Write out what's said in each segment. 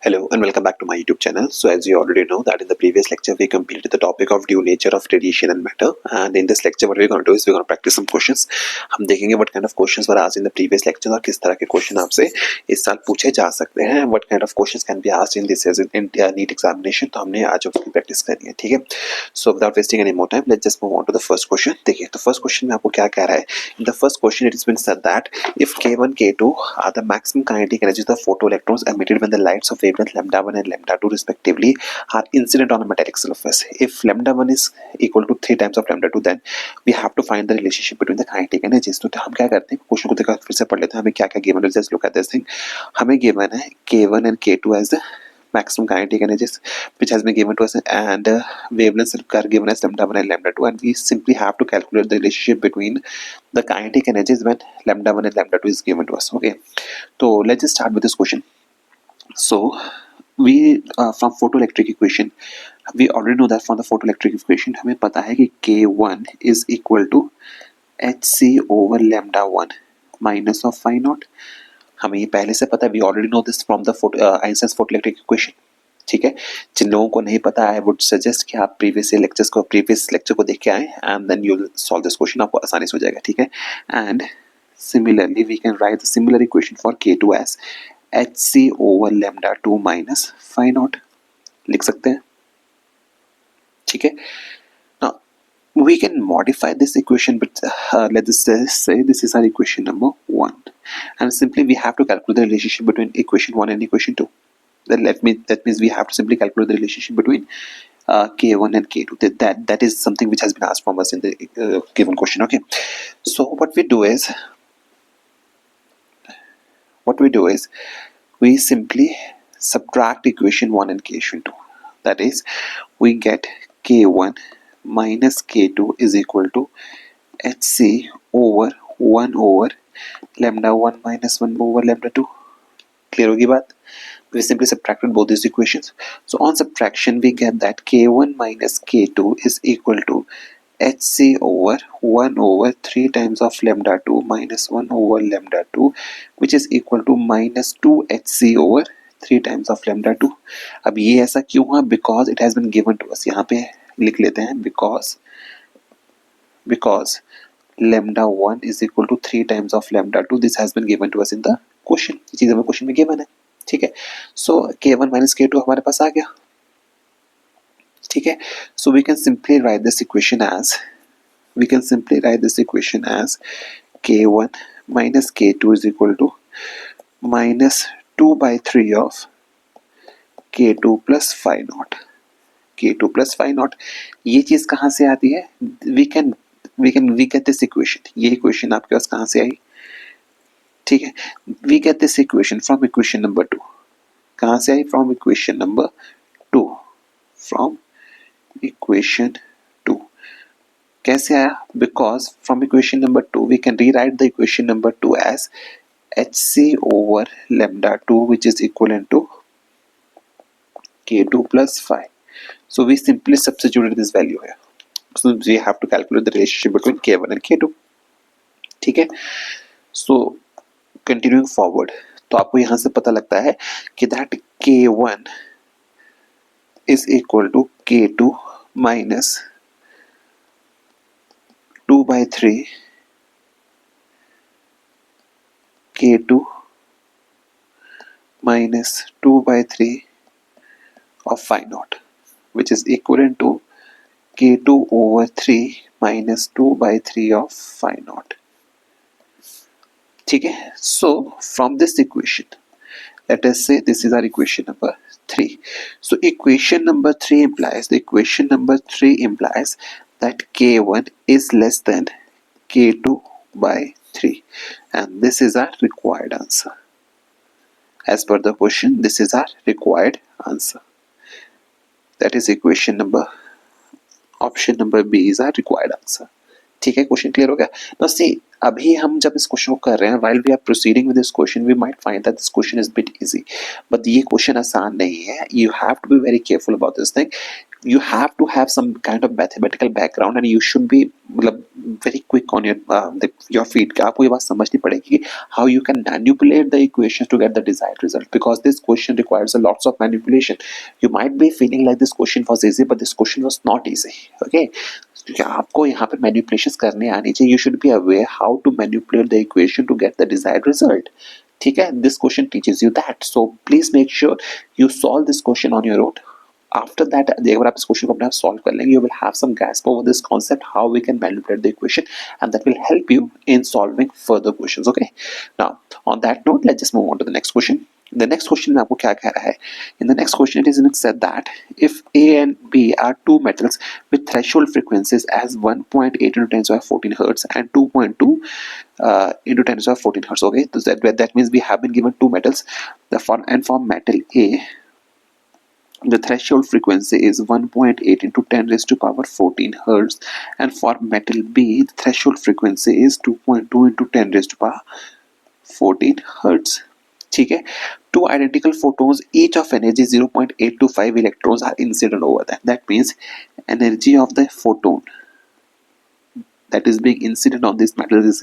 Hello and welcome back to my YouTube channel. So as you already know that in the previous lecture we completed the topic of due nature of radiation and matter, and in this lecture what we're going to do is we're going to practice some questions. हम देखेंगे what kind of questions were asked in the previous lecture और किस तरह के question आपसे इस साल पूछे जा सकते हैं. What kind of questions can be asked in this year's NEET examination. तो हमने आज उसकी प्रैक्टिस करनी है, ठीक है. So without wasting any more time, let's just move on to the first question. देखिए तो first question में आपको क्या कह रहा है. In the first question it has been said that if K1 K2 are the maximum kinetic energies of photoelectrons emitted when the lights of wavelength lambda 1 and lambda 2 respectively are incident on a metallic surface. If lambda 1 is equal to 3 times of lambda 2, then we have to find the relationship between the kinetic energies. तो हम क्या करते हैं, question को देखकर फिर से पढ़ लेते हैं हमें क्या क्या गिवन है. Just look at this thing. हमें गिवन है K1 and K2 as the maximum kinetic energies which has been given to us, and wavelengths are given as lambda 1 and lambda 2, and we simply have to calculate the relationship between the kinetic energies when lambda 1 and lambda 2 is given to us. Okay, so let's just start with this question. So we from photoelectric equation we already know that from the photoelectric equation हमें पता है कि K1 is equal to Hc over lambda 1 minus of phi naught. हमें ये पहले से पता है, we already know this from the Einstein's photoelectric equation. ठीक है, जिन लोगों को नहीं पता, आई वुड सजेस्ट कि आप प्रीवियस लेक्चर को देख के आए and then you will solve this question. आपको आसानी से हो जाएगा, ठीक है. And similarly we can write the similar equation for K2 as Hc over lambda 2 minus phi naught. लिख सकते हैं, ठीक है. We can modify this equation, but let's say this is our equation number 1, and simply we have to calculate the relationship between equation 1 and equation 2. That means we have to simply calculate the relationship between K1 and K2. That is something which has been asked from us in the given question. Okay, so what we do is we simply subtract equation 1 and equation 2. That is, we get K1 minus K2 is equal to Hc over 1 over lambda 1 minus 1 over lambda 2. Clear होगी बात? We simply subtracted both these equations. So on subtraction we get that K1 minus K2 is equal to Hc over 1 over 3 times of lambda 2 minus 1 over lambda 2, which is equal to minus 2 Hc over 3 times of lambda 2. अब ये ऐसा क्यों हुआ? Because it has been given to us. यहाँ पे लिख लेते हैं because lambda 1 is equal to 3 times of lambda 2. This has been given to us in the question. ये चीज हमें क्वेश्चन में given है, ठीक है. So K1 minus K2 हमारे पास आ गया, ठीक है. So we can simply write this equation as K1 minus K2 is equal to minus 2 by 3 of K2 plus phi naught. K2 plus phi naught. ये चीज कहाँ से आती है? we get this equation. ये इक्वेशन आपके पास कहाँ से आई? ठीक है, we get this equation from equation number 2. कहाँ से आई? From equation number 2. From equation 2. कैसे आया? Because from equation number 2 we can rewrite the equation number 2 as Hc over lambda 2, which is equivalent to K2 plus phi. So we simply substituted this value here. So we have to calculate the relationship between K1 and K2. ठीक है. So continuing forward, तो आपको यहाँ से पता लगता है कि that K1 is equal to K2 minus 2 by 3 K2 minus 2 by 3 of phi naught, which is equivalent to K2 over 3 minus 2 by 3 of phi naught. ठीक है. So from this equation, let us say this is our equation number 3. So equation number 3 implies that K1 is less than K2 by 3, and this is our required answer. As per the question, this is our required answer. That is equation number, option number B is our required answer. ठीक है, question clear हो गया. Now see, अभी हम जब इस question को कर रहे हैं, while we are proceeding with this question, we might find that this question is bit easy, but ये क्वेश्चन आसान नहीं है. You have to be very careful about this thing. you have to have some kind of mathematical background and you should be मतलब very quick on your feet कि आपको ये बात समझनी पड़ेगी कि how you can manipulate the equations to get the desired result, because this question requires a lots of manipulation. You might be feeling like this question was easy, but this question was not easy. Okay, क्योंकि आपको यहाँ पे manipulation करने आनी चाहिए. You should be aware how to manipulate the equation to get the desired result. ठीक है, this question teaches you that, so please make sure you solve this question on your own. After that, अगर आप इस question को अपने आप solve कर लेंगे, you will have some grasp over this concept how we can manipulate the equation, and that will help you in solving further questions. Okay, now on that note, let's just move on to the next question. The next question में आपको क्या कह रहा है? In the next question, it is said that if A and B are two metals with threshold frequencies as 1.8 into 10 to the 14 hertz and 2.2 into 10 to the 14 hertz. Okay, so that means we have been given two metals. For metal A, the threshold frequency is 1.8 into 10 raised to power 14 hertz, and for metal B, the threshold frequency is 2.2 into 10 raised to power 14 hertz. ठीक है, two identical photons, each of energy 0.825 electrons are incident over that. That means energy of the photon that is being incident on this metal is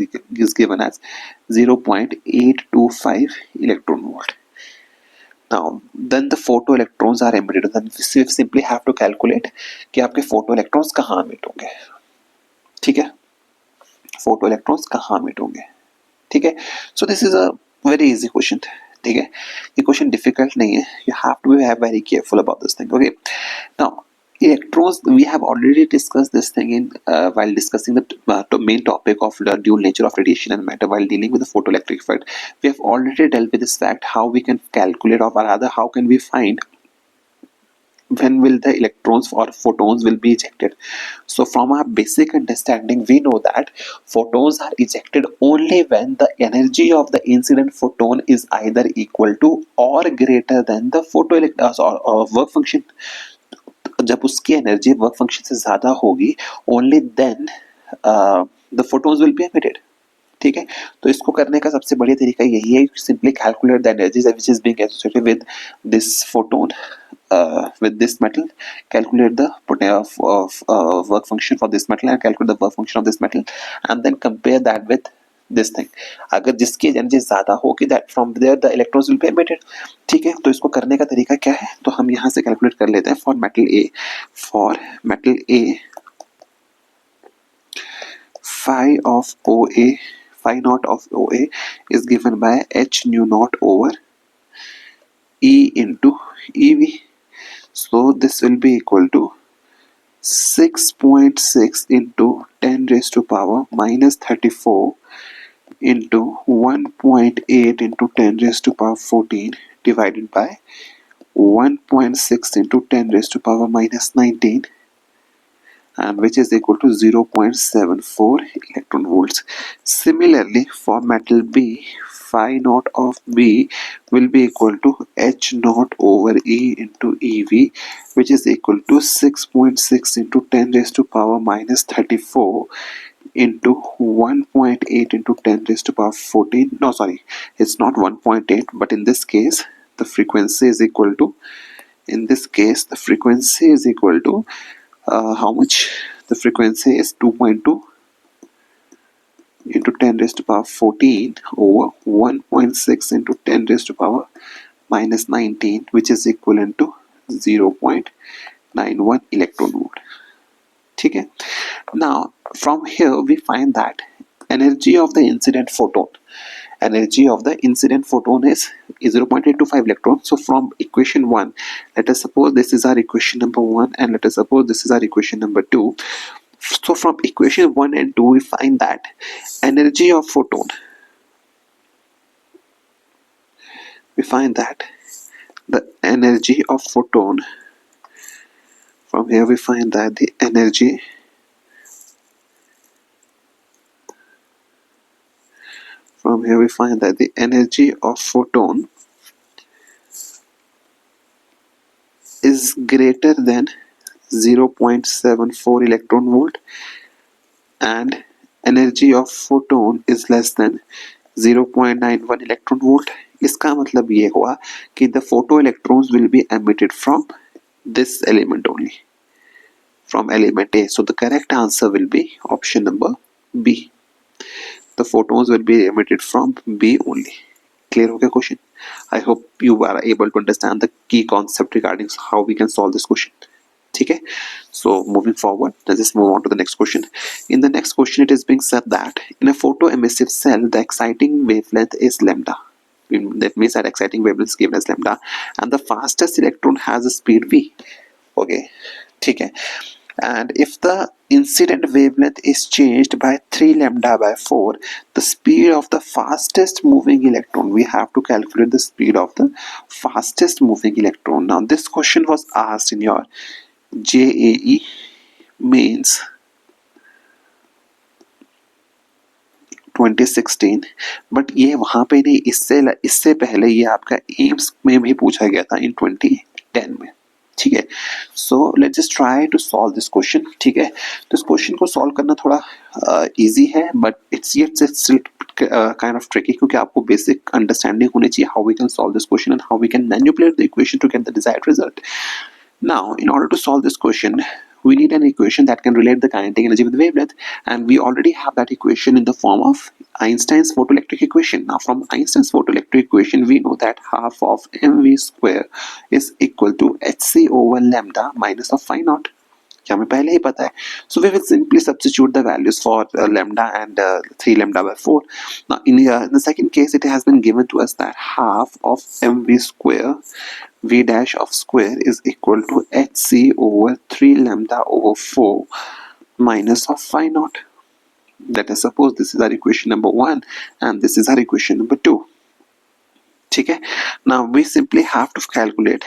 given as 0.825 electron volt. Now, then the photoelectrons are emitted. Then we simply have to calculate कि आपके photoelectrons कहाँ emit होंगे. ठीक है, photoelectrons कहाँ emit होंगे. ठीक है, so this is a very easy question. ठीक है, ये question difficult नहीं है. You have to be very careful about this thing. Okay, now electrons, we have already discussed this thing in while discussing the main topic of the dual nature of radiation and matter while dealing with the photoelectric effect. We have already dealt with this fact how we can calculate, or rather how can we find when will the electrons or photons will be ejected. So from our basic understanding, we know that photons are ejected only when the energy of the incident photon is either equal to or greater than the or work function. जब उसकी energy work function से ज्यादा होगी, only then the photons will be emitted. ठीक है, तो इसको करने का सबसे बढ़िया तरीका यही है, simply calculate the energy which is being associated with this photon with this metal, calculate the work function for this metal and calculate the work function of this metal, and then compare that with this thing. अगर जिसकी energy ज्यादा होगी, that from there the electrons will be emitted. ठीक है, तो इसको करने का तरीका क्या है, तो हम यहाँ से कैलकुलेट कर लेते हैं. For metal A phi naught of OA is given by h nu naught over E into EV. So this will be equal to 6.6 into 10 raised to power minus 34 into 1.8 into 10 raised to power 14 divided by 1.6 into 10 raised to power minus 19, and which is equal to 0.74 electron volts. Similarly, for metal B, phi naught of B will be equal to h naught over E into EV, which is equal to 6.6 into 10 raised to power minus 34 into 1.8 into 10 raised to power 14. No, sorry, it's not 1.8, but in this case, the frequency is equal to, how much? The frequency is 2.2 into 10 raised to power 14 over 1.6 into 10 raised to power minus 19, which is equivalent to 0.91 electron volt. ठीक है, now from here we find that energy of the incident photon is 0.825 electrons. So from equation 1, let us suppose this is our equation number 1, and let us suppose this is our equation number 2. So from equation 1 and 2, we find that energy of photon, from here we find that the energy of photon is greater than 0.74 electron volt, and energy of photon is less than 0.91 electron volt. इसका मतलब ये हुआ कि the photoelectrons will be emitted from this element only. from element A. So the correct answer will be option number B. The photons will be emitted from B only. Clear हो गया question? I hope you are able to understand the key concept regarding how we can solve this question. ठीक है? So moving forward, let's just move on to the next question. In the next question, it is being said that in a photoemissive cell, the exciting wavelength is lambda. That means that exciting wavelength is given as lambda, and the fastest electron has a speed v. Okay, ठीक है? And if the incident wavelength is changed by 3 lambda by 4, the speed of the fastest moving electron, we have to calculate the speed of the fastest moving electron. Now this question was asked in your JEE mains 2016, but ये वहां पे नहीं, इससे पहले ये आपका AIIMS में भी पूछा गया था इन 2010 में. ठीक है? So let's just try to solve this question. ठीक है? तो इस क्वेश्चन को सॉल्व करना थोड़ा इजी है, but it's still kind of tricky, क्योंकि आपको बेसिक अंडरस्टैंडिंग होनी चाहिए how we can solve this question and how we can manipulate the equation to get the desired result. Now, in order to solve this question, we need an equation that can relate the kinetic energy with the wavelength, and we already have that equation in the form of Einstein's photoelectric equation. Now, from Einstein's photoelectric equation, we know that half of mv square is equal to hc over lambda minus of phi naught. क्या हमें पहले ही पता है. So we will simply substitute the values for lambda and 3 lambda by 4. Now in the second case, it has been given to us that half of mv square v dash of square is equal to hc over 3 lambda over 4 minus of phi naught. Let us suppose this is our equation number 1 and this is our equation number 2. ठीक है? Now we simply have to calculate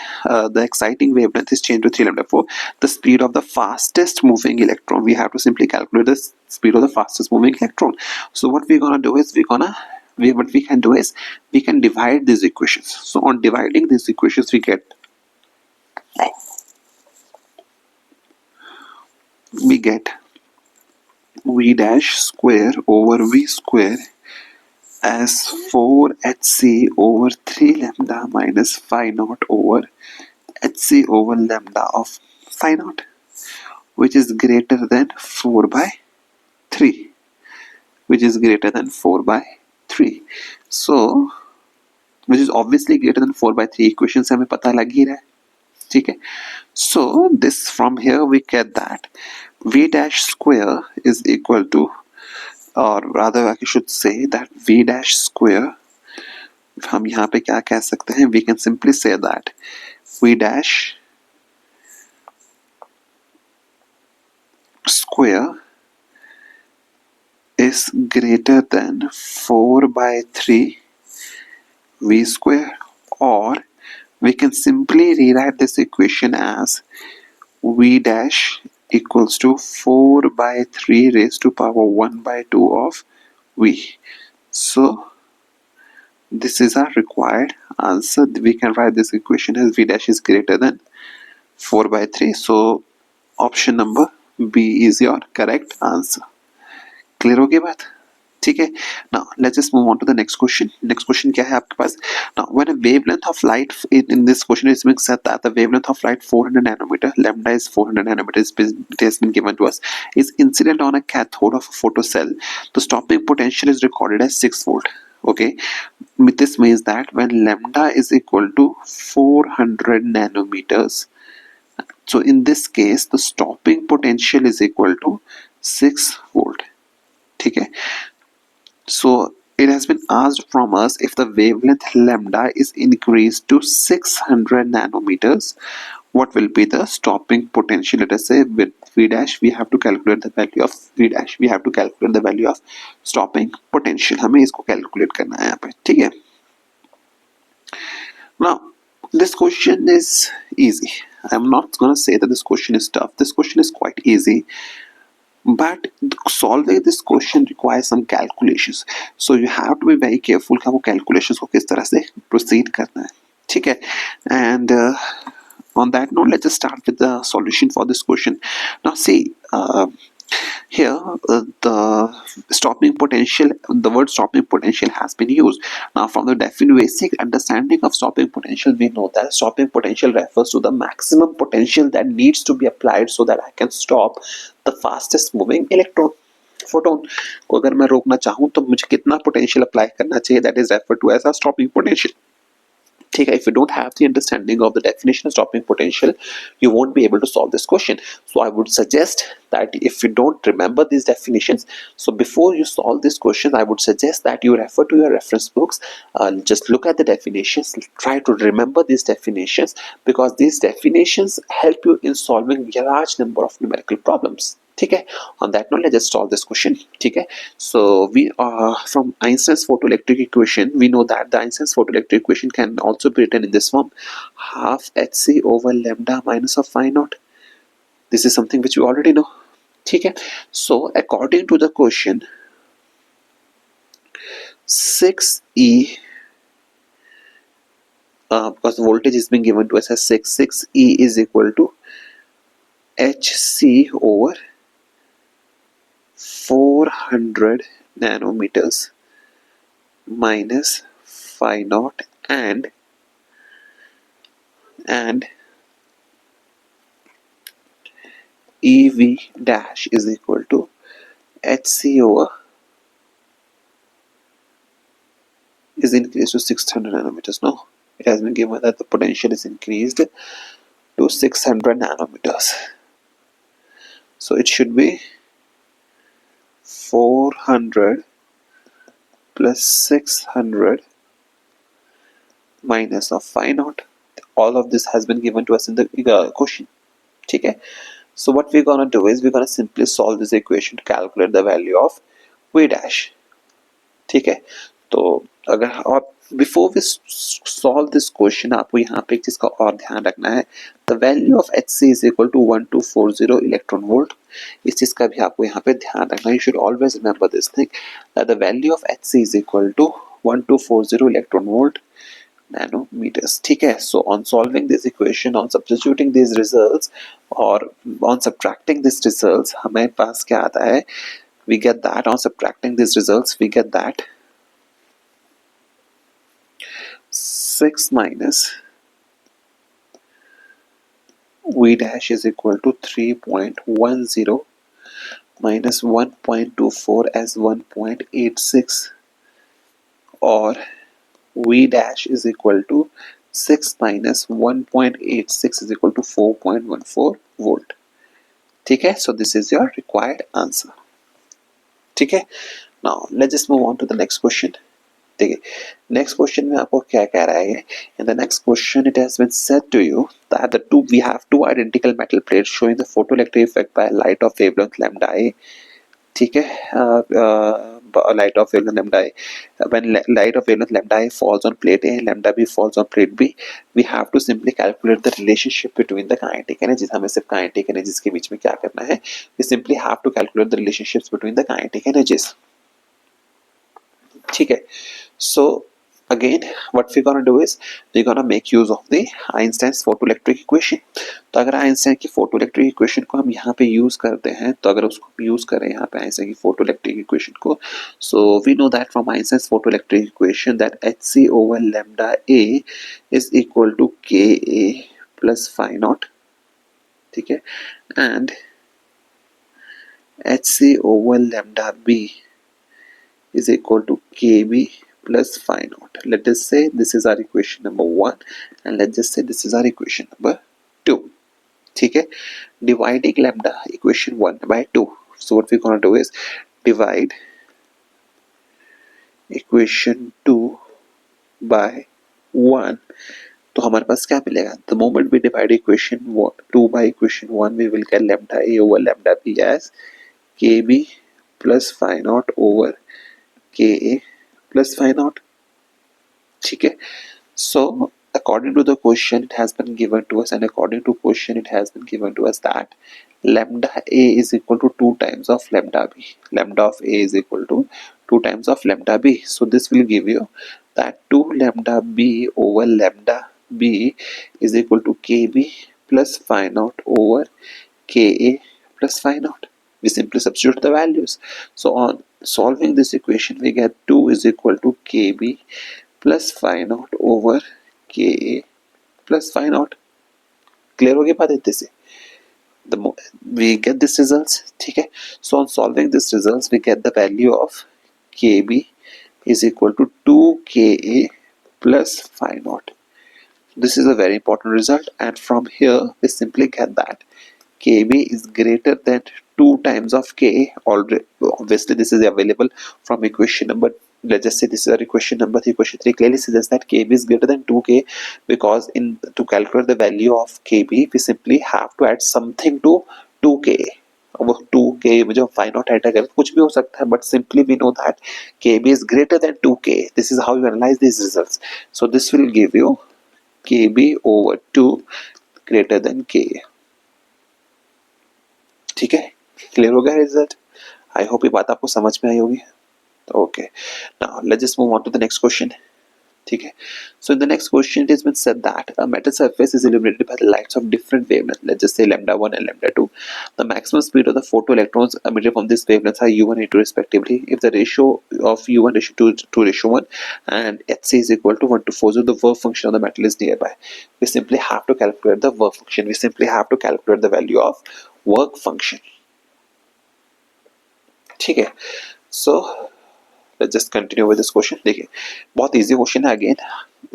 the exciting wavelength is changed to 3 lambda 4. The speed of the fastest moving electron, we have to simply calculate the speed of the fastest moving electron. So what we're gonna do is what we can do is we can divide these equations. So on dividing these equations, we get v dash square over v square as 4hc over 3 lambda minus phi naught over hc over lambda of phi naught, which is greater than 4 by 3. Which is greater than 4 by 3. So, which is obviously greater than 4 by 3. Equation से हमें पता लग ही रहा है. ठीक है? So, this from here we get that v dash square is equal to, or rather I should say that v dash square, हम यहाँ पे क्या कह सकते हैं, we can simply say that v dash square is greater than 4 by 3 v square, or we can simply rewrite this equation as v dash equals to 4 by 3 raised to power 1 by 2 of v. So this is our required answer. We can write this equation as v dash is greater than 4 by 3. So option number B is your correct answer. Clear हो गई बात? ठीक है? Now let's just move on to the next question. Next question क्या है आपके पास? Now when a wavelength of light in this question is being said that the wavelength of light 400 nanometer, lambda is 400 nanometers, it has been given to us, is incident on a cathode of a photocell. The stopping potential is recorded as 6 volt. Okay, this means that when lambda is equal to 400 nanometers, so in this case the stopping potential is equal to 6 volt. ठीक है? So it has been asked from us if the wavelength lambda is increased to 600 nanometers, what will be the stopping potential? Let us say with v dash we have to calculate the value of v dash, we have to calculate the value of stopping potential. हमें इसको calculate करना है यहाँ पे. ठीक है? Now this question is easy. I'm not gonna say that this question is tough. This question is quite easy. But solving this question requires some calculations. So you have to be very careful कि आपको calculations को किस तरह से proceed करना है. ठीक है? And on that note, let's just start with the solution for this question. Now see, Here, the stopping potential, the word stopping potential has been used. Now, from the basic understanding of stopping potential, we know that stopping potential refers to the maximum potential that needs to be applied so that I can stop the fastest moving electron. Photon को अगर मैं रोकना चाहूं तो मुझे कितना potential apply करना चाहिए, that is refer to as a stopping potential. ठीक है, if you don't have the understanding of the definition of stopping potential, you won't be able to solve this question. So I would suggest that if you don't remember these definitions, so before you solve this question, I would suggest that you refer to your reference books, just look at the definitions, try to remember these definitions, because these definitions help you in solving a large number of numerical problems. ठीक है, on that note let's just solve this question. ठीक है, so we are from Einstein's photoelectric equation, we know that the Einstein's photoelectric equation can also be written in this form: half hc over lambda minus of phi naught. This is something which we already know. ठीक है, so according to the question 6e, because the voltage is being given to us as 6e is equal to hc over 400 nanometers minus phi naught, and EV dash is equal to HC over is increased to 600 nanometers. No, it has been given that the potential is increased to 600 nanometers. So it should be 400 plus 600 minus of phi naught. All of this has been given to us in the question. Okay. So what we're gonna do is we're gonna simply solve this equation to calculate the value of v dash. ठीक है, तो अगर आप before we solve this question आपको यहाँ पे एक चीज का और ध्यान रखना है, the value of H C is equal to 1240 electron volt. इस चीज का भी आपको यहाँ पे ध्यान रखना है. You should always remember this thing that the value of H C is equal to 1240 electron volt nanometers. ठीक है, so on solving this equation, on substituting these results or on subtracting these results, हमें पास क्या आता है, we get that on subtracting these results we get that 6 minus v dash is equal to 3.10 minus 1.24 as 1.86, or v dash is equal to 6 minus 1.86 is equal to 4.14 volt. ठीक है, so this is your required answer. ठीक है, now let's just move on to the next question. देखिए, next question में आपको क्या कह रहा है, in the next question it has been said to you that we have two identical metal plates showing the photoelectric effect by light of wavelength lambda a. ठीक है, light of wavelength lambda a, when light of wavelength lambda a falls on plate A, lambda b falls on plate B, we have to simply calculate the relationship between the kinetic energies. हमें सिर्फ kinetic energies के बीच में क्या करना है, we simply have to calculate the relationships between the kinetic energies. ठीक है, so again what we're gonna do is we're gonna make use of the Einstein's photoelectric equation. तो अगर आइंस्टाइन की फोटोइलेक्ट्रिक इक्वेशन को हम यहाँ पे यूज करते हैं, तो अगर उसको यूज करें यहाँ पे आइंस्टाइन की फोटोइलेक्ट्रिक इक्वेशन को, so we know that from Einstein's photoelectric equation that Hc over lambda a is equal to Ka plus phi naught. ठीक है, and Hc over lambda b is equal to Kb plus phi naught. Let us say this is our equation number 1 and let's just say this is our equation number 2. ठीक है, dividing lambda equation 1 by 2. So what we're going to do is divide equation 2 by 1. तो हमारे पास क्या मिलेगा, the moment we divide equation 2 by equation 1 we will get lambda a over lambda b as Kb plus phi naught over Ka plus phi naught. ठीक है, so according to the question it has been given to us, and according to question it has been given to us that lambda a is equal to 2 times of lambda b. Lambda of a is equal to 2 times of lambda b. So this will give you that 2 lambda b over lambda b is equal to Kb plus phi naught over Ka plus phi naught. We simply substitute the values. So on solving this equation, we get 2 is equal to kb plus phi naught over ka plus phi naught. Clear हो गई बात इतने से? We get this results. ठीक है. So on solving this results, we get the value of kb is equal to 2 ka plus phi naught. This is a very important result, and from here we simply get that kb is greater than 2 times of ka. Already, obviously this is available from equation number, let's just say this is our equation number 3. Equation 3 clearly says that kb is greater than 2k, because in to calculate the value of kb we simply have to add something to 2k. वो 2k में जो five not add करें कुछ भी हो सकता है, but simply we know that kb is greater than 2k. This is how you analyze these results. So this will give you kb over 2 greater than k. ठीक है, क्लियर हो गया रिजल्ट? आई होप ये बात आपको समझ में आई होगी. Okay, now let's just move on to the next question. ठीक है, so in the next question it has been said that a metal surface is illuminated by the lights of different wavelengths, let's just say lambda 1 and lambda 2. The maximum speed of the photoelectrons emitted from these wavelengths are u1 and u2 respectively. If the ratio of u1 ratio to ratio 1 and hc is equal to 1 to 4, so the work function of the metal is nearby. We simply have to calculate the work function. We simply have to calculate the value of work function. ठीक है, so let's just continue with this question. देखिए, बहुत easy question है. Again,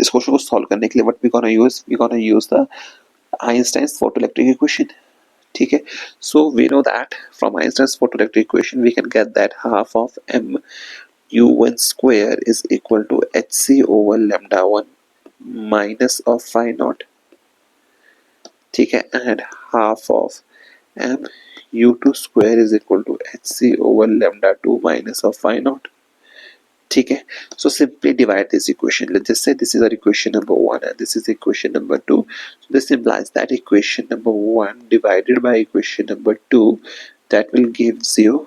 इस question को solve करने के लिए what we gonna use the Einstein's photoelectric equation. ठीक है, so we know that from Einstein's photoelectric equation we can get that half of m u1 square is equal to hc over lambda 1 minus of phi naught. ठीक है, and half of m u2 square is equal to hc over lambda 2 minus of phi naught. ठीक है, so simply divide this equation. Let's just say this is our equation number 1 and this is equation number 2. So this implies that equation number 1 divided by equation number 2, that will give you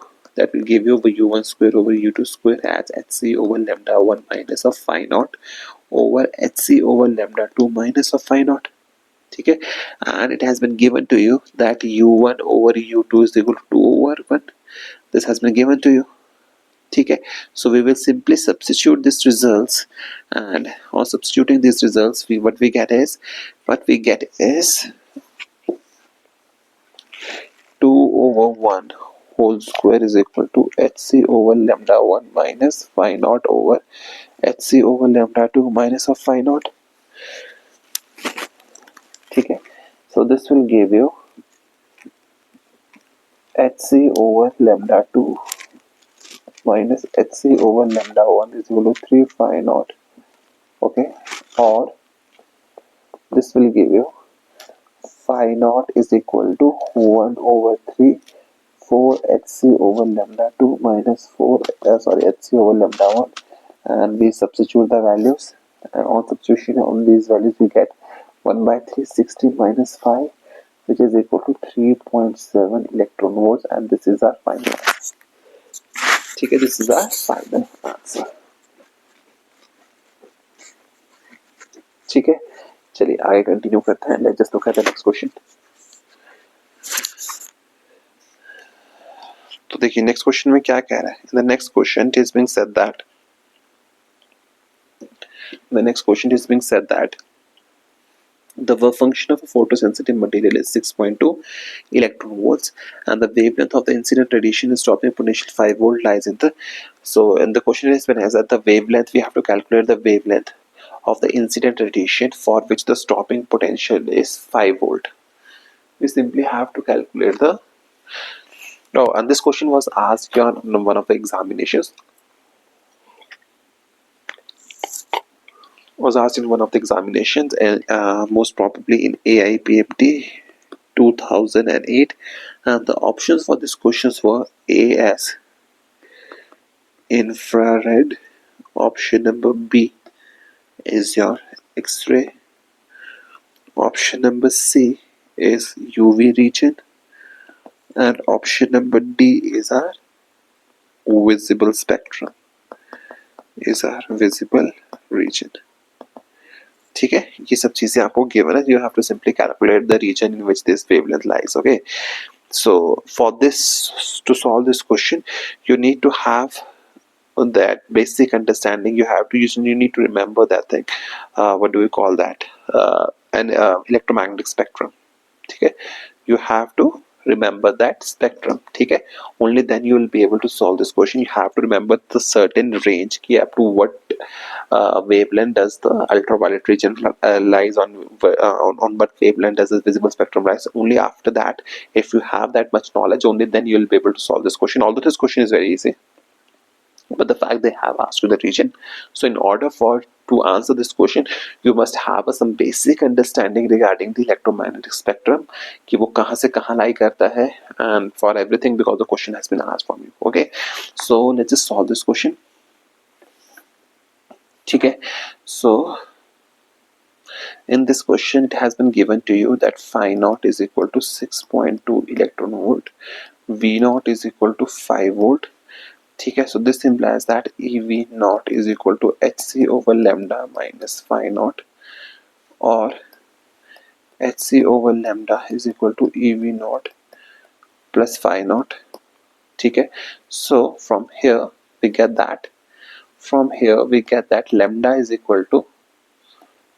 over u1 square over u2 square as hc over lambda 1 minus of phi naught over hc over lambda 2 minus of phi naught. ठीक है, and it has been given to you that u1 over u2 is equal to 2 over 1. This has been given to you. ठीक है, so we will simply substitute these results, and on substituting these results what we get is 2 over 1 whole square is equal to hc over lambda 1 minus phi naught over hc over lambda 2 minus of phi naught. ठीक है, so this will give you hc over lambda 2 minus hc over lambda 1 is equal to 3 phi naught. Okay, or this will give you phi naught is equal to 1 over 3 4 hc over lambda 2 minus hc over lambda 1, and we substitute the values, and on substitution on these values we get 1 by 3 16 minus 5, which is equal to 3.7 electron volts, and this is our final answer. ठीक है, this is our final answer. ठीक है, चलिए आगे continue करते हैं. Let's just look at the next question. तो देखिए नेक्स्ट क्वेश्चन में क्या कह रहा है. In the next question it is being said that the work function of a photosensitive material is 6.2 electron volts, and the wavelength of the incident radiation is dropping potential 5 volt lies in the. So in the question is when has that the wavelength, we have to calculate the wavelength of the incident radiation for which the stopping potential is 5 volt. We simply have to calculate the. No, and this question was asked on one of the examinations. Was asked in one of the examinations, and most probably in AIPMT 2008, and the options for these questions were A as infrared, option number B is your X-ray, option number C is UV region, and option number D is our visible spectrum, is our visible region. ठीक है, ये सब चीजें आपको given है. You have to simply calculate the region in which this wavelength lies. Okay, So for this, to solve this question, you need to have that basic understanding. You need to remember that thing. What do we call that? An electromagnetic spectrum. Okay, you have to remember that spectrum. Okay, only then you will be able to solve this question. You have to remember the certain range ki up to what wavelength does the ultraviolet region lies on what wavelength does the visible spectrum lies. Only after that, if you have that much knowledge, only then you will be able to solve this question. Although this question is very easy, but the fact they have asked you the region. So in order for to answer this question, you must have some basic understanding regarding the electromagnetic spectrum कि वो कहाँ से कहाँ lie करता है, and for everything, because the question has been asked from you. Okay, so let's just solve this question. ठीक है, so in this question it has been given to you that phi naught is equal to 6.2 electron volt, V naught is equal to 5 volt. ठीक है, so this implies that EV naught is equal to HC over lambda minus phi naught, or HC over lambda is equal to EV naught plus phi naught. ठीक है, so from here we get that lambda is equal to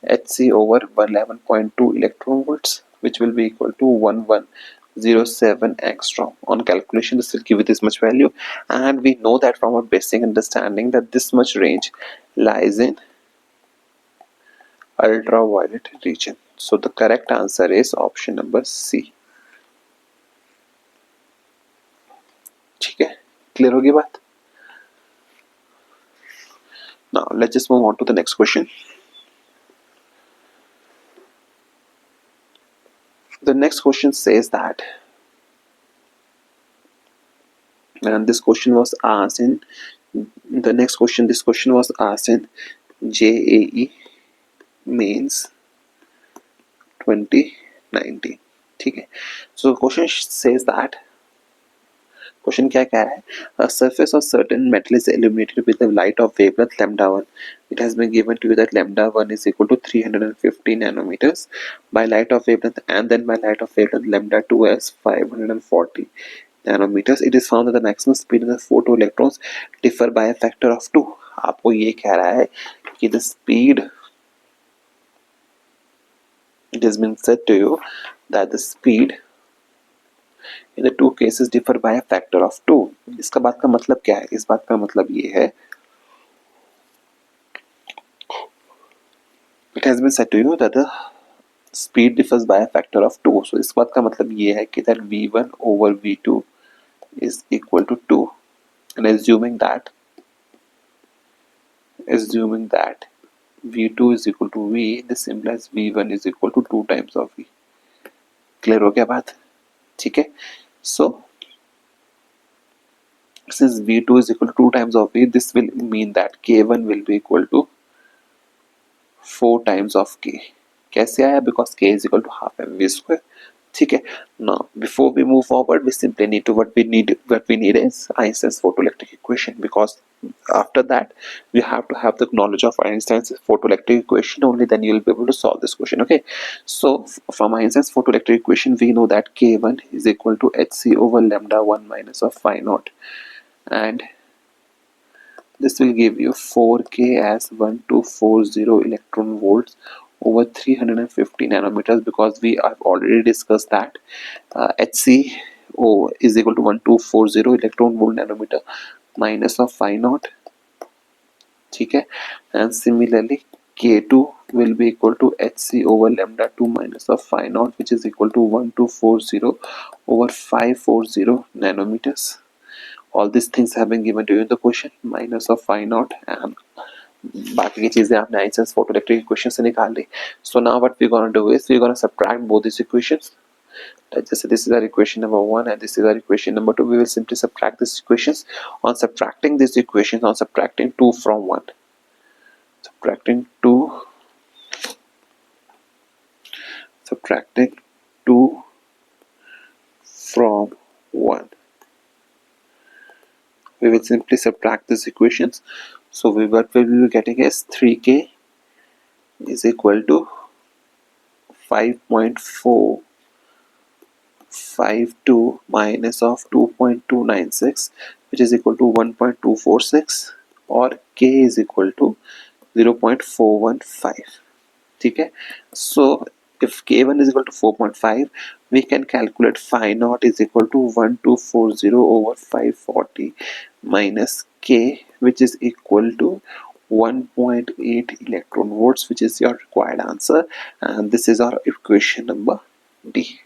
HC over 11.2 electron volts, which will be equal to 1107 angstrom. On calculation, this will give you this much value, and we know that from our basic understanding that this much range lies in ultraviolet region. So the correct answer is option number C. ठीक है, clear होगी बात? Now let's just move on to the next question. The next question says that, and this question was asked in JAE mains 2019. ठीक है, so question says that, question क्या कह रहा है, a surface of certain metal is illuminated with the light of wavelength lambda 1. It has been given to you that lambda 1 is equal to 350 nanometers by light of wavelength, and then by light of wavelength lambda 2 as 540 nanometers. It is found that the maximum speed of the photoelectrons differ by a factor of 2. आपको ये कह रहा है कि the speed, it has been said to you that the speed in the two cases differ by a factor of 2. इसका बात का मतलब क्या है? इस बात का मतलब ये है, it has been said to you that the speed differs by a factor of 2. So इस बात का मतलब ये है कि that v1 over v2 is equal to 2, and assuming that v2 is equal to v, this implies v1 is equal to 2 times of v. Clear हो गया बात? ठीक है, so since v2 is equal to 2 times of v, this will mean that k1 will be equal to 4 times of k. कैसे आया? Because k is equal to half mv square. ठीक है, now before we move forward, we simply need to what we need is Einstein's photoelectric equation, because after that we have to have the knowledge of Einstein's photoelectric equation. Only then you will be able to solve this question. Okay, so from Einstein's photoelectric equation we know that k1 is equal to hc over lambda 1 minus of phi naught, and this will give you 4k as 1240 electron volts over 350 nanometers, because we have already discussed that HCO is equal to 1240 electron volt nanometer minus of phi naught. ठीक है, and similarly K2 will be equal to HC over lambda 2 minus of phi naught, which is equal to 1240 over 540 nanometers. All these things have been given to you in the question, minus of phi naught, and बाकी की चीजें आपने answers photoelectric equation से निकाल ली. So now what we're going to do is we're going to subtract both these equations. Let's just say this is our equation number 1 and this is our equation number 2. We will simply subtract these equations. On subtracting these equations, on subtracting 2 from 1, subtracting 2 from 1, we will simply subtract these equations. So what we will be getting is 3k is equal to 5.44 0.52 minus of 2.296 which is equal to 1.246 or k is equal to 0.415. ठीक है, so if k1 is equal to 4.5 we can calculate phi naught is equal to 1240 over 540 minus k which is equal to 1.8 electron volts, which is your required answer, and this is our equation number D.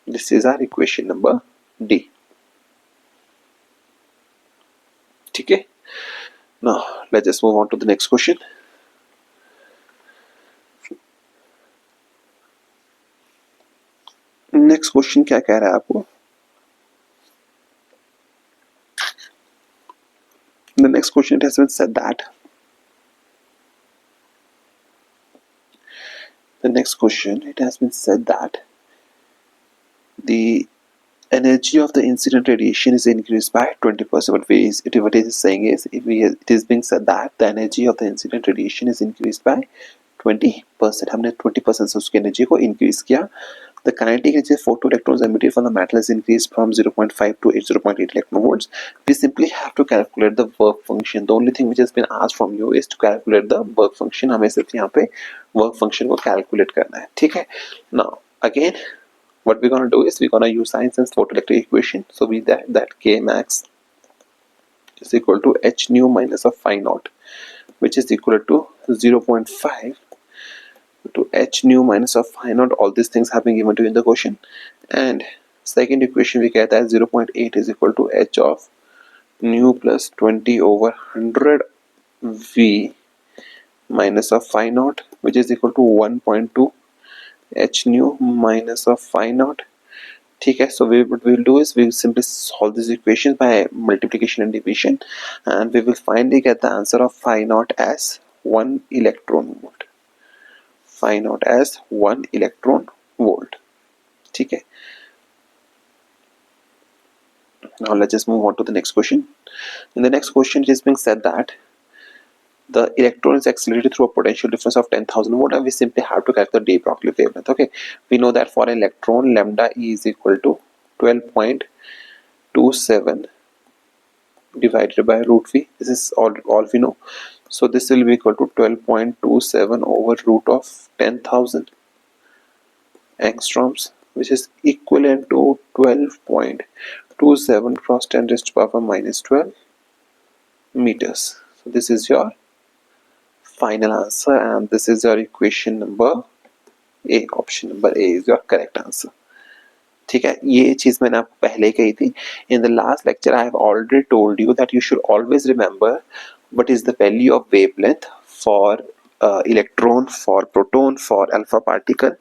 This is our equation number D. Okay. Now let's just move on to the next question. Next question क्या कह रहा है आपको? The next question, it has been said that the energy of the incident radiation is increased by 20%. What it is saying is it is being said that the energy of the incident radiation is increased by 20%. हमने 20% से उसकी energy को increase किया. The kinetic energy of photoelectrons emitted from the metal is increased from 0.5 to 0.8 electron volts. We simply have to calculate the work function. The only thing which has been asked from you is to calculate the work function. हमें सिर्फ यहाँ पे work function को calculate करना है, ठीक है? Now again, what we're gonna do is we're gonna use Einstein's photoelectric equation. So we that K max is equal to h nu minus of phi naught, which is equal to 0.5 to h nu minus of phi naught. All these things have been given to you in the question. And second equation we get as 0.8 is equal to h of nu plus 20 over 100 v minus of phi naught, which is equal to 1.2 h nu minus of phi naught. ठीक है, so what we will do is we will simply solve this equation by multiplication and division, and we will finally get the answer of phi naught as 1 electron volt. Phi naught as 1 electron volt. ठीक है. Now let's just move on to the next question. In the next question, it is being said that the electron is accelerated through a potential difference of 10,000 volt, and we simply have to calculate the de Broglie wavelength. Okay, we know that for an electron, lambda E is equal to 12.27 divided by root v. This is all we know. So this will be equal to 12.27 over root of 10,000 angstroms, which is equivalent to 12.27 cross 10 raised to power minus 12 meters. So this is your final answer, and this is your equation number A. Option number A is your correct answer. ठीक है, ये चीज मैंने आपको पहले कही थी. In the last lecture I have already told you that you should always remember what is the value of wavelength for electron, for proton, for alpha particle.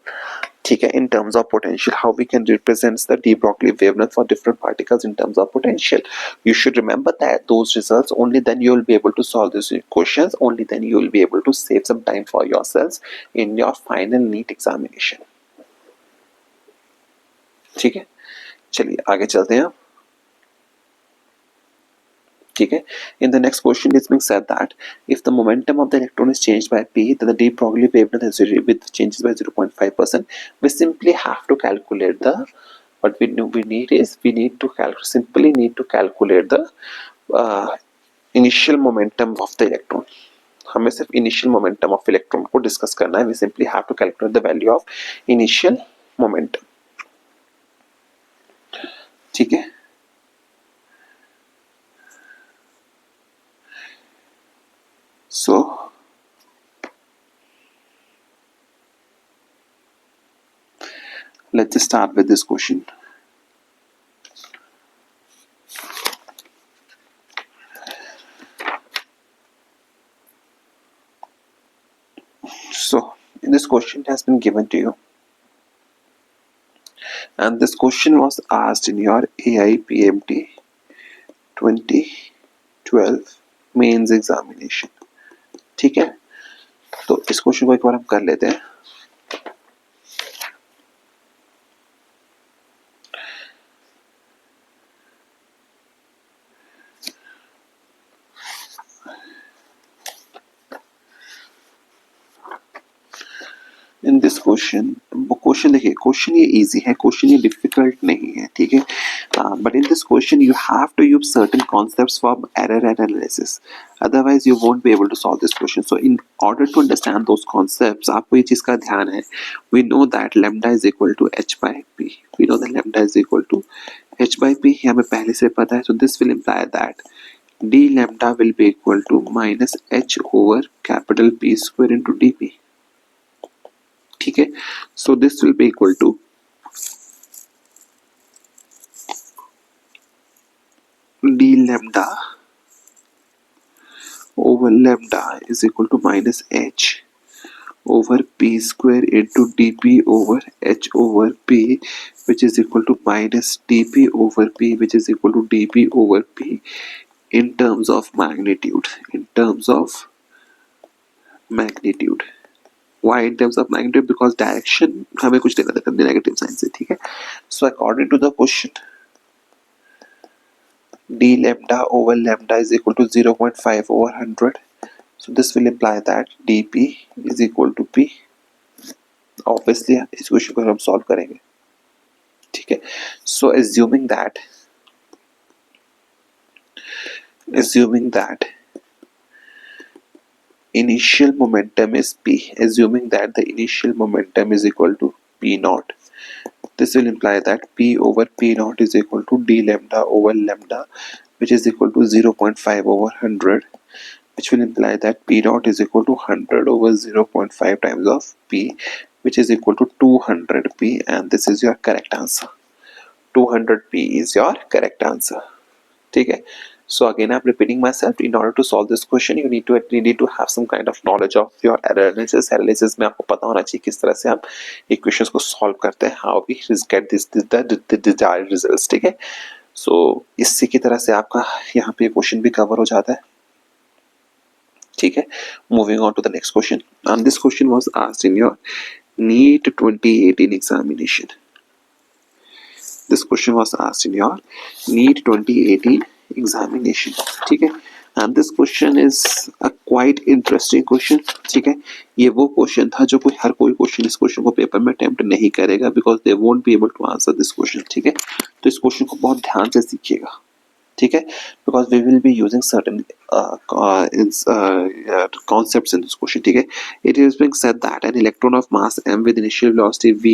ठीक है, in terms of potential, how we can represent the de Broglie wavelength for different particles in terms of potential. You should remember that those results. Only then you will be able to solve these questions. Only then you will be able to save some time for yourselves in your final NEET examination. ठीक है, चलिए आगे चलते हैं. ठीक है, in the next question it's being said that if the momentum of the electron is changed by p, then the de Broglie wavelength is with changes by 0.5%. We simply have to calculate the what we need to calculate the initial momentum of the electron. हमें सिर्फ initial momentum of electron को discuss करना है. We simply have to calculate the value of initial momentum. ठीक है, so let's just start with this question. So this question has been given to you, and this question was asked in your AIPMT 2012 mains examination. ठीक है, तो इस question को एक बार हम कर लेते हैं. In दिस क्वेश्चन देखिए, क्वेश्चन ये इजी है, क्वेश्चन ये डिफिकल्ट नहीं है, ठीक है. But in this question you have to use certain concepts from error analysis, otherwise you won't be able to solve this question. So in order to understand those concepts, आपको ये चीज का ध्यान है. We know that lambda is equal to h by p. We know that lambda is equal to h by p, ये हमें पहले से पता है. So this will imply that d lambda will be equal to minus h over capital P square into dp. ठीक है. So this will be equal to d lambda over lambda is equal to minus h over p square into dp over h over p, which is equal to minus dp over p, which is equal to dp over p in terms of magnitude. In terms of magnitude. Why in terms of magnitude? Because direction हमें कुछ देना था negative sign से, ठीक है. So according to the question, d lambda over lambda is equal to 0.5 over 100. So this will imply that dp is equal to p. Obviously इस question को हम सॉल्व करेंगे, ठीक है. So assuming that initial momentum is p, assuming that the initial momentum is equal to p naught, this will imply that p over p naught is equal to d lambda over lambda, which is equal to 0.5 over 100, which will imply that p naught is equal to 100 over 0.5 times of p, which is equal to 200p, and this is your correct answer. 200p is your correct answer, ठीक है. So again I'm repeating myself, in order to solve this question you need to have some kind of knowledge of your error analysis में आपको पता होना चाहिए किस तरह से आप इक्वेशंस को सॉल्व करते हैं, how we get the desired results, ठीक है. So इसी की तरह से आपका यहाँ पे क्वेश्चन भी कवर हो जाता है, ठीक है. Moving on to the next question, and this question was asked in your NEET 2018 examination. This question was asked in your NEET 2018 examination, ठीक है. And this question is a quite interesting question, ठीक है. ये वो question था जो हर कोई question इस क्वेश्चन को पेपर में अटेम्प्ट नहीं करेगा, because they won't be able to answer this question, ठीक है. तो इस क्वेश्चन को बहुत ध्यान से सीखिएगा, ठीक है, because we will be using certain concepts in this question, ठीक है. It is being said that an electron of mass m with initial velocity v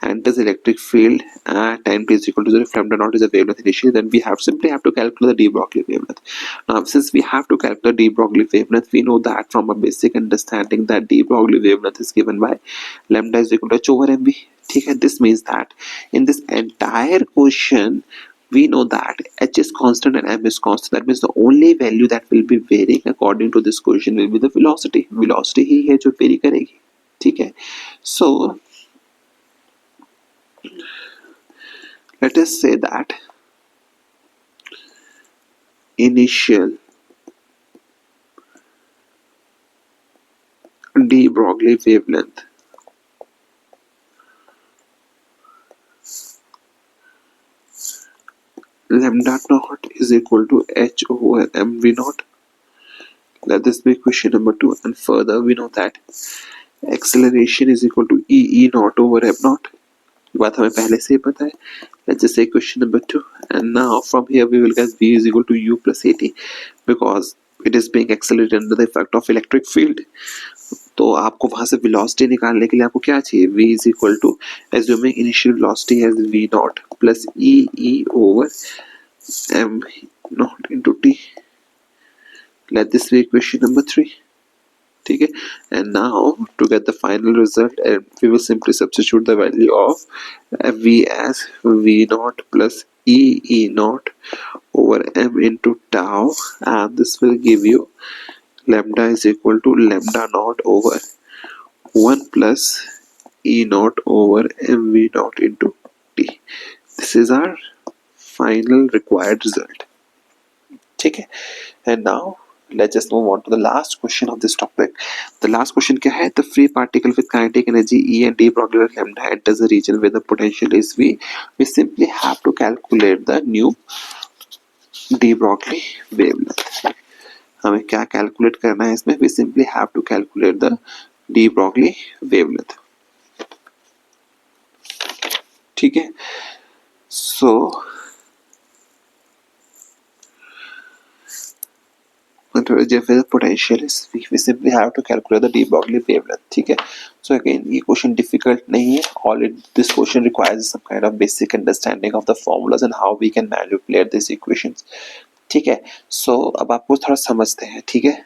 enters electric field at time t is equal to 0 if lambda naught is a wavelength initially, then we simply have to calculate the de Broglie wavelength. Now since we have to calculate de Broglie wavelength, we know that from a basic understanding that de Broglie wavelength is given by lambda is equal to h over mv, ठीक है. This means that in this entire question we know that h is constant and m is constant. That means the only value that will be varying according to this question will be the velocity. Velocity ही है जो vary करेगी, ठीक है. So let us say that initial de Broglie wavelength lambda naught is equal to h over mv naught. Let this be question number 2. And further we know that acceleration is equal to e naught over m naught. ये बात हमें पहले से ही पता है. Let's just say question number 2, and now from here we will get v is equal to u plus at because it is being accelerated under the effect of electric field. तो आपको वहां से velocity निकालने के लिए आपको क्या चाहिए, v is equal to assuming initial velocity as v naught plus e over m naught into t. Let this be equation number 3, ठीक है. And now to get the final result, we will simply substitute the value of v as v naught plus e naught over m into tau, and this will give you lambda is equal to lambda naught over 1 plus e naught over mv naught into t. This is our final required result, ठीक है. And now let's just move on to the last question of this topic. The last question क्या है, the free particle with kinetic energy E and de Broglie lambda enters a region where the potential is V. We simply have to calculate the new de Broglie wavelength. हमें क्या calculate करना है इसमें, we simply have to calculate the de Broglie wavelength. ठीक है. So the potential is we simply have to calculate the de Broglie wavelength. ठीक है. So again ये question difficult नहीं है. All this question requires some kind of basic understanding of the formulas and how we can manipulate these equations. ठीक है. So अब आपको थोड़ा समझते हैं. ठीक है.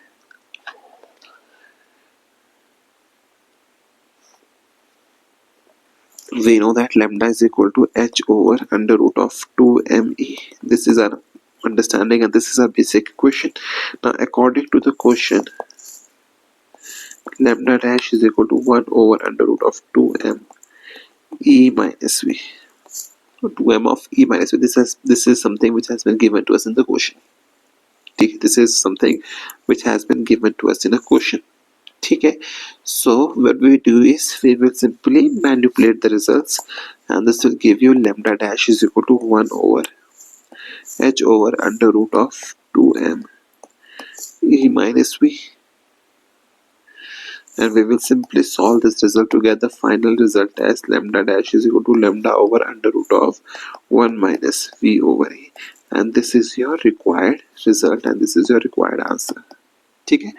We know that lambda is equal to h over under root of 2me. This is our understanding and this is our basic equation. Now according to the question, lambda dash is equal to 1 over under root of 2m e minus v. 2m of e minus v. This is something which has been given to us in the question. This is something which has been given to us in a question. ठीक है. So what we do is we will simply manipulate the results and this will give you lambda dash is equal to 1 over h over under root of 2m e minus v, and we will simply solve this result to get the final result as lambda dash is equal to lambda over under root of 1 minus v over a, and this is your required result and this is your required answer. ठीक है.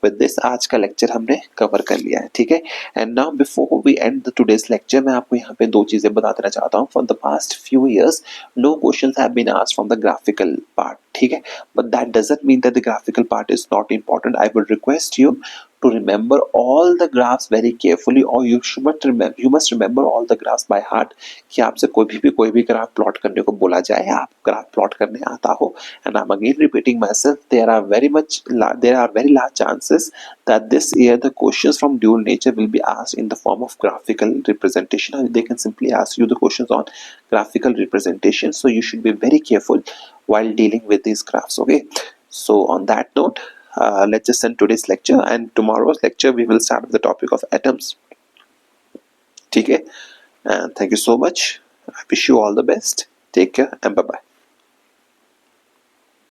With this आज का lecture हमने cover कर लिया है. ठीक है. And now before we end the today's lecture मैं आपको यहाँ पे दो चीजें बता देना चाहता हूँ. For the past few years no questions have been asked from the graphical part. ठीक है. But that doesn't mean that the graphical part is not important. I would request you to remember all the graphs very carefully, or you must remember all the graphs by heart. कि आपसे कोई भी graph plot करने को बोला जाए, आप graph plot करने आता हो. And I'm again repeating myself, there are very large chances that this year the questions from dual nature will be asked in the form of graphical representation, and they can simply ask you the questions on graphical representation. So you should be very careful while dealing with these graphs. Okay. So on that note, let's just end today's lecture, and tomorrow's lecture we will start with the topic of atoms. ठीक है. And thank you so much. I wish you all the best. Take care and bye bye.